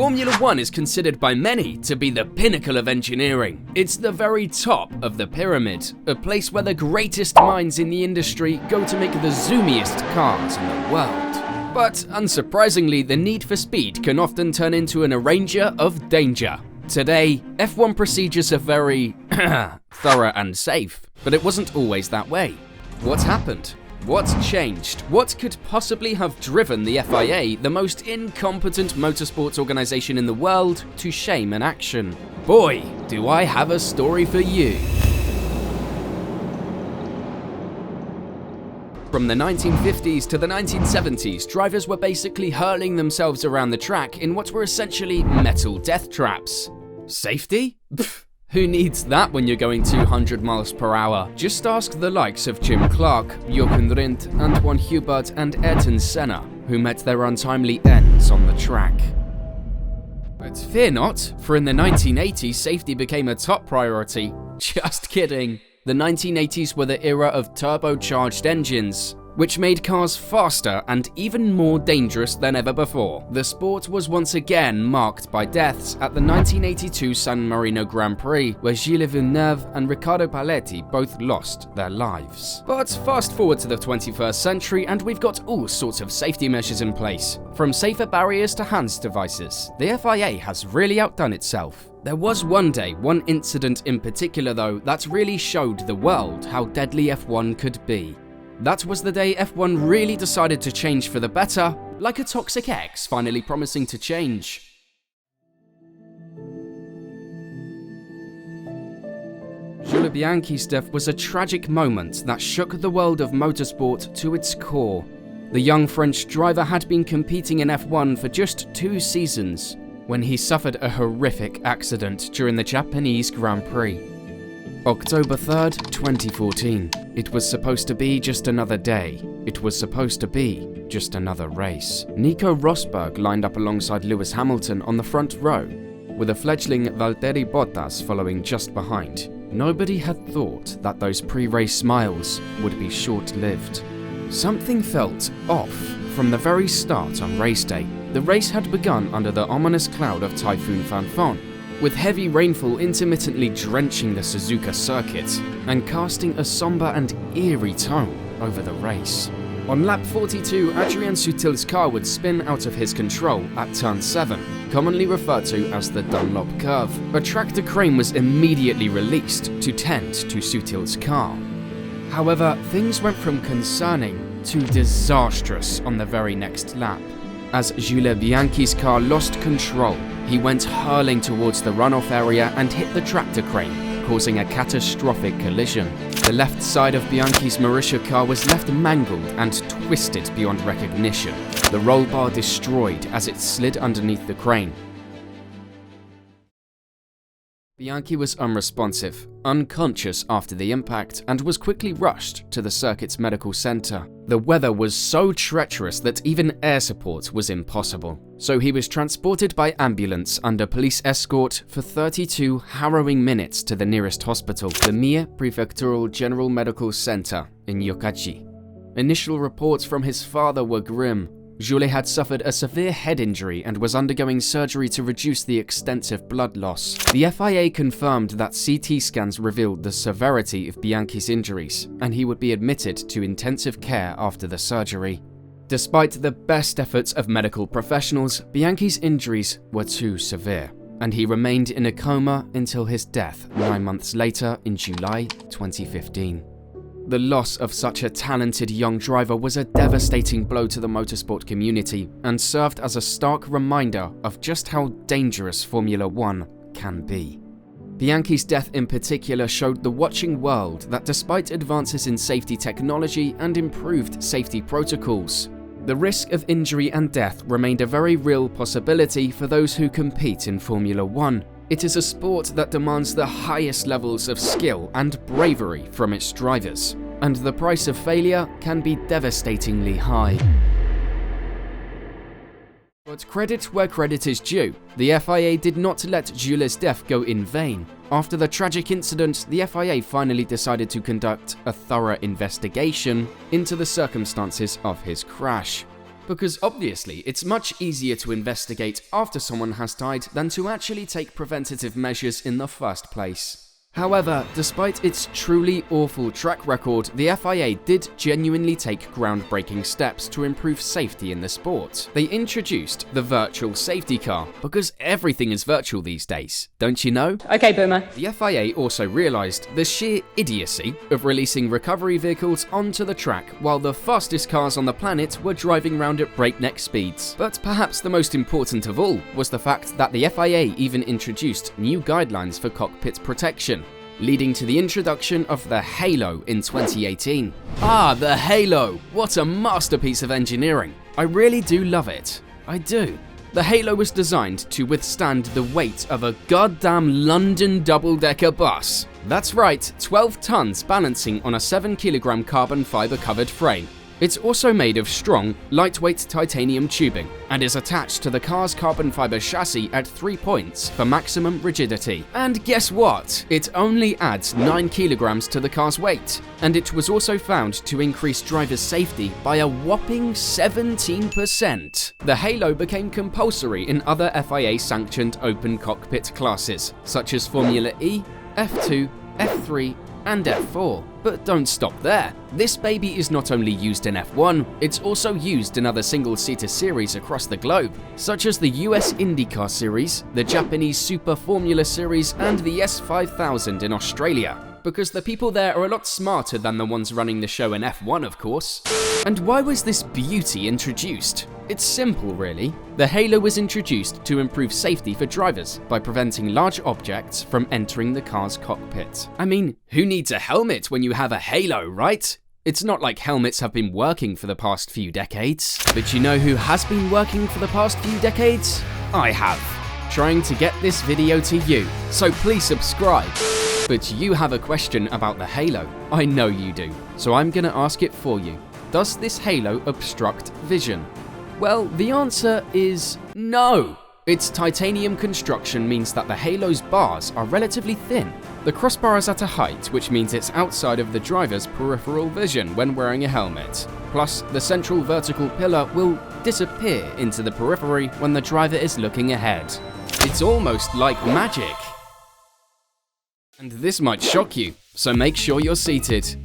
Formula One is considered by many to be the pinnacle of engineering. It's the very top of the pyramid, a place where the greatest minds in the industry go to make the zoomiest cars in the world. But unsurprisingly, the need for speed can often turn into an arranger of danger. Today, F1 procedures are very thorough and safe, but it wasn't always that way. What happened? What's changed? What could possibly have driven the FIA, the most incompetent motorsports organization in the world, to shame and action? Boy, do I have a story for you. From the 1950s to the 1970s, drivers were basically hurling themselves around the track in what were essentially metal death traps. Safety? Pfft. Who needs that when you're going 200 miles per hour? Just ask the likes of Jim Clark, Jochen Rindt, Antoine Hubert, and Ayrton Senna, who met their untimely ends on the track. But fear not, for in the 1980s, safety became a top priority. Just kidding. The 1980s were the era of turbocharged engines, which made cars faster and even more dangerous than ever before. The sport was once again marked by deaths at the 1982 San Marino Grand Prix, where Gilles Villeneuve and Riccardo Paletti both lost their lives. But fast forward to the 21st century and we've got all sorts of safety measures in place. From safer barriers to hands devices, the FIA has really outdone itself. There was one incident in particular though, that really showed the world how deadly F1 could be. That was the day F1 really decided to change for the better, like a toxic ex finally promising to change. Jules Bianchi's death was a tragic moment that shook the world of motorsport to its core. The young French driver had been competing in F1 for just 2 seasons when he suffered a horrific accident during the Japanese Grand Prix. October 3rd, 2014. It was supposed to be just another day. It was supposed to be just another race. Nico Rosberg lined up alongside Lewis Hamilton on the front row, with a fledgling Valtteri Bottas following just behind. Nobody had thought that those pre-race smiles would be short-lived. Something felt off from the very start on race day. The race had begun under the ominous cloud of Typhoon Fanfan, with heavy rainfall intermittently drenching the Suzuka circuit and casting a somber and eerie tone over the race. On lap 42, Adrien Sutil's car would spin out of his control at turn 7, commonly referred to as the Dunlop curve. A tractor crane was immediately released to tend to Sutil's car. However, things went from concerning to disastrous on the very next lap. As Jules Bianchi's car lost control, he went hurling towards the runoff area and hit the tractor crane, causing a catastrophic collision. The left side of Bianchi's Mauritia car was left mangled and twisted beyond recognition, the roll bar destroyed as it slid underneath the crane. Bianchi was unresponsive, unconscious after the impact, and was quickly rushed to the circuit's medical center. The weather was so treacherous that even air support was impossible, so he was transported by ambulance under police escort for 32 harrowing minutes to the nearest hospital, the Mie Prefectural General Medical Center in Yokkaichi. Initial reports from his father were grim. Jules had suffered a severe head injury and was undergoing surgery to reduce the extensive blood loss. The FIA confirmed that CT scans revealed the severity of Bianchi's injuries, and he would be admitted to intensive care after the surgery. Despite the best efforts of medical professionals, Bianchi's injuries were too severe, and he remained in a coma until his death 9 months later in July 2015. The loss of such a talented young driver was a devastating blow to the motorsport community and served as a stark reminder of just how dangerous Formula One can be. Bianchi's death in particular showed the watching world that despite advances in safety technology and improved safety protocols, the risk of injury and death remained a very real possibility for those who compete in Formula One. It is a sport that demands the highest levels of skill and bravery from its drivers, and the price of failure can be devastatingly high. But credit where credit is due. The FIA did not let Jules' death go in vain. After the tragic incident, the FIA finally decided to conduct a thorough investigation into the circumstances of his crash. Because obviously, it's much easier to investigate after someone has died than to actually take preventative measures in the first place. However, despite its truly awful track record, the FIA did genuinely take groundbreaking steps to improve safety in the sport. They introduced the virtual safety car, because everything is virtual these days, don't you know? Okay, Boomer. The FIA also realised the sheer idiocy of releasing recovery vehicles onto the track while the fastest cars on the planet were driving around at breakneck speeds. But perhaps the most important of all was the fact that the FIA even introduced new guidelines for cockpit protection, leading to the introduction of the Halo in 2018. Ah, the Halo! What a masterpiece of engineering! I really do love it. I do. The Halo was designed to withstand the weight of a goddamn London double-decker bus. That's right, 12 tons balancing on a 7 kilogram carbon fiber covered frame. It's also made of strong, lightweight titanium tubing and is attached to the car's carbon fiber chassis at 3 points for maximum rigidity. And guess what? It only adds 9 kilograms to the car's weight. And it was also found to increase driver's safety by a whopping 17%. The Halo became compulsory in other FIA-sanctioned open cockpit classes, such as Formula E, F2, F3, and F4. But don't stop there. This baby is not only used in F1, it's also used in other single-seater series across the globe, such as the US IndyCar Series, the Japanese Super Formula Series, and the S5000 in Australia. Because the people there are a lot smarter than the ones running the show in F1, of course. And why was this beauty introduced? It's simple, really. The Halo was introduced to improve safety for drivers by preventing large objects from entering the car's cockpit. I mean, who needs a helmet when you have a Halo, right? It's not like helmets have been working for the past few decades. But you know who has been working for the past few decades? I have. Trying to get this video to you, so please subscribe. But you have a question about the Halo. I know you do, so I'm gonna ask it for you. Does this Halo obstruct vision? Well, the answer is no. Its titanium construction means that the Halo's bars are relatively thin. The crossbar is at a height, which means it's outside of the driver's peripheral vision when wearing a helmet. Plus, the central vertical pillar will disappear into the periphery when the driver is looking ahead. It's almost like magic. And this might shock you, so make sure you're seated.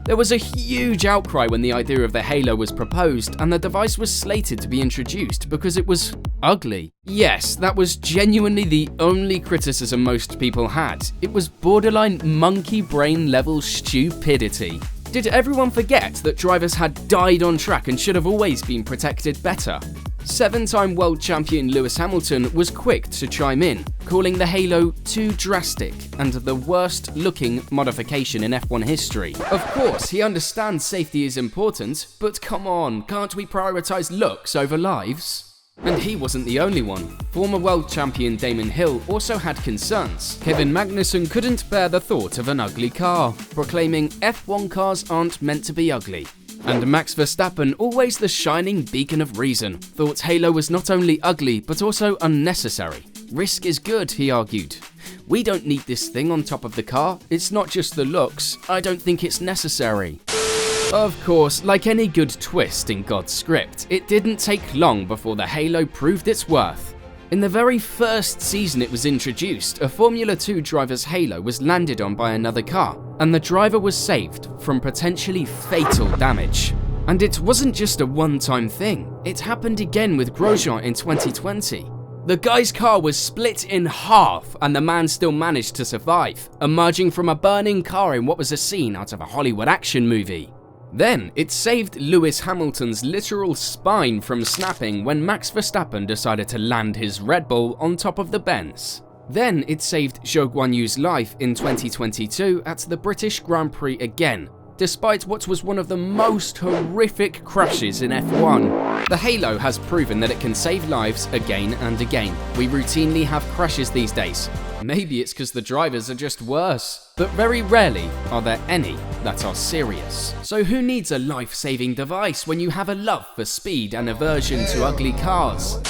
There was a huge outcry when the idea of the Halo was proposed, and the device was slated to be introduced because it was ugly. Yes, that was genuinely the only criticism most people had. It was borderline monkey brain level stupidity. Did everyone forget that drivers had died on track and should have always been protected better? 7-time world champion Lewis Hamilton was quick to chime in, calling the Halo too drastic and the worst looking modification in F1 history. Of course, he understands safety is important, but come on, can't we prioritize looks over lives? And he wasn't the only one. Former world champion Damon Hill also had concerns. Kevin Magnussen couldn't bear the thought of an ugly car, proclaiming F1 cars aren't meant to be ugly. And Max Verstappen, always the shining beacon of reason, thought Halo was not only ugly but also unnecessary. Risk is good, he argued. We don't need this thing on top of the car, it's not just the looks, I don't think it's necessary. Of course, like any good twist in God's script, it didn't take long before the Halo proved its worth. In the very first season it was introduced, a Formula 2 driver's Halo was landed on by another car, and the driver was saved from potentially fatal damage. And it wasn't just a one-time thing, it happened again with Grosjean in 2020. The guy's car was split in half, and the man still managed to survive, emerging from a burning car in what was a scene out of a Hollywood action movie. Then, it saved Lewis Hamilton's literal spine from snapping when Max Verstappen decided to land his Red Bull on top of the Benz. Then, it saved Zhou Guanyu's life in 2022 at the British Grand Prix again, despite what was one of the most horrific crashes in F1. The Halo has proven that it can save lives again and again. We routinely have crashes these days. Maybe it's because the drivers are just worse. But very rarely are there any that are serious. So who needs a life-saving device when you have a love for speed and aversion to ugly cars?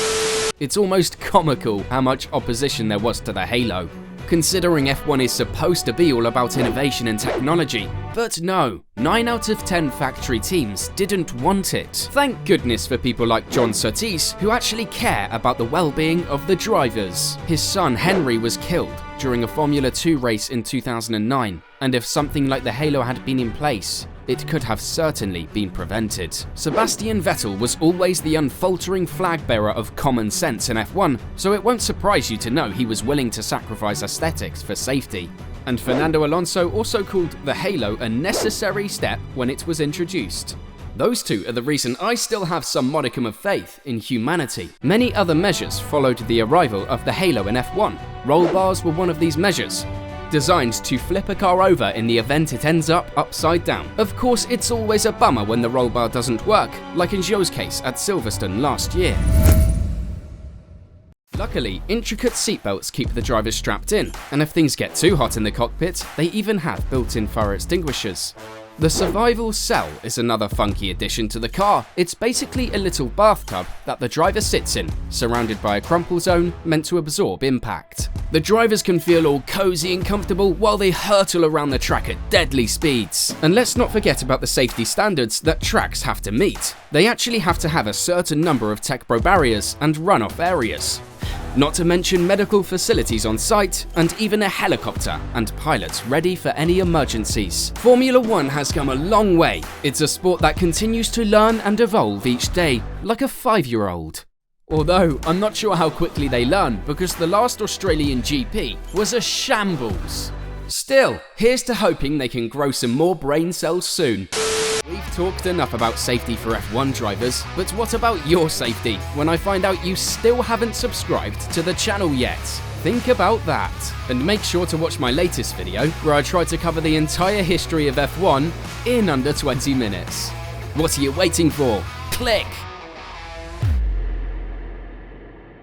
It's almost comical how much opposition there was to the Halo. considering F1 is supposed to be all about innovation and technology. But no, 9 out of 10 factory teams didn't want it. Thank goodness for people like John Surtees, who actually care about the well-being of the drivers. His son Henry was killed during a Formula 2 race in 2009, and if something like the Halo had been in place, it could have certainly been prevented. Sebastian Vettel was always the unfaltering flag bearer of common sense in F1, so it won't surprise you to know he was willing to sacrifice aesthetics for safety. And Fernando Alonso also called the Halo a necessary step when it was introduced. Those two are the reason I still have some modicum of faith in humanity. Many other measures followed the arrival of the Halo in F1. Roll bars were one of these measures, designed to flip a car over in the event it ends up upside down. Of course, it's always a bummer when the roll bar doesn't work, like in Joe's case at Silverstone last year. Luckily, intricate seatbelts keep the drivers strapped in, and if things get too hot in the cockpit, they even have built-in fire extinguishers. The survival cell is another funky addition to the car. It's basically a little bathtub that the driver sits in, surrounded by a crumple zone meant to absorb impact. The drivers can feel all cozy and comfortable while they hurtle around the track at deadly speeds. And let's not forget about the safety standards that tracks have to meet. They actually have to have a certain number of tech pro barriers and runoff areas. Not to mention medical facilities on site, and even a helicopter and pilots ready for any emergencies. Formula 1 has come a long way. It's a sport that continues to learn and evolve each day, like a 5-year-old. Although, I'm not sure how quickly they learn, because the last Australian GP was a shambles. Still, here's to hoping they can grow some more brain cells soon. We've talked enough about safety for F1 drivers, but what about your safety when I find out you still haven't subscribed to the channel yet? Think about that. And make sure to watch my latest video where I try to cover the entire history of F1 in under 20 minutes. What are you waiting for? Click!